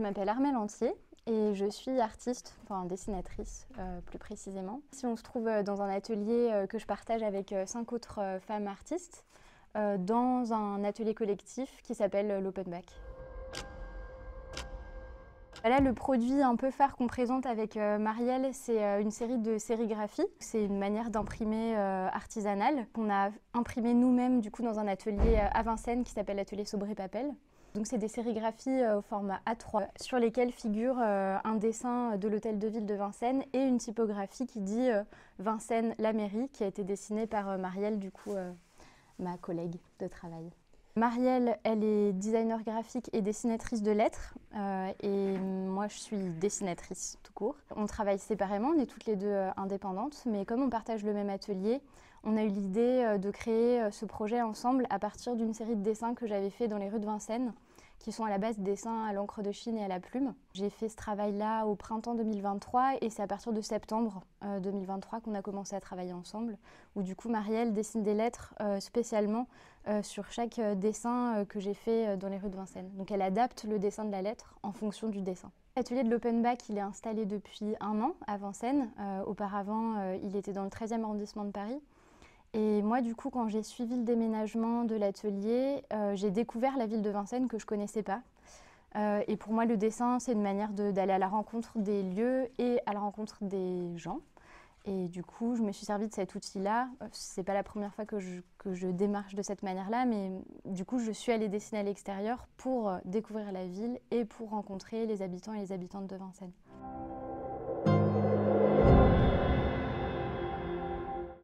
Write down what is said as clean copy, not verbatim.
m'appelle Armelle Antier et je suis artiste, enfin dessinatrice plus précisément. Ici on se trouve dans un atelier que je partage avec 5 autres femmes artistes dans un atelier collectif qui s'appelle l'Open Back. Là, le produit un peu phare qu'on présente avec Marielle, c'est une série de sérigraphies. C'est une manière d'imprimer artisanale qu'on a imprimé nous-mêmes du coup dans un atelier à Vincennes qui s'appelle l'atelier Sobré-Papel. Donc c'est des sérigraphies au format A3 sur lesquelles figure un dessin de l'hôtel de ville de Vincennes et une typographie qui dit Vincennes la mairie, qui a été dessinée par Marielle, du coup ma collègue de travail. Marielle, elle est designer graphique et dessinatrice de lettres et moi je suis dessinatrice tout court. On travaille séparément, on est toutes les deux indépendantes, mais comme on partage le même atelier, on a eu l'idée de créer ce projet ensemble à partir d'une série de dessins que j'avais fait dans les rues de Vincennes, qui sont à la base dessins à l'encre de Chine et à la plume. J'ai fait ce travail-là au printemps 2023 et c'est à partir de septembre 2023 qu'on a commencé à travailler ensemble, où du coup Marielle dessine des lettres spécialement sur chaque dessin que j'ai fait dans les rues de Vincennes. Donc elle adapte le dessin de la lettre en fonction du dessin. L'atelier de l'Open Back, il est installé depuis 1 an à Vincennes. Auparavant, il était dans le 13e arrondissement de Paris. Et moi, du coup, quand j'ai suivi le déménagement de l'atelier, j'ai découvert la ville de Vincennes que je ne connaissais pas. Et pour moi, le dessin, c'est une manière d'aller à la rencontre des lieux et à la rencontre des gens. Et du coup, je me suis servi de cet outil-là. C'est pas la première fois que je démarche de cette manière-là, mais du coup, je suis allée dessiner à l'extérieur pour découvrir la ville et pour rencontrer les habitants et les habitantes de Vincennes.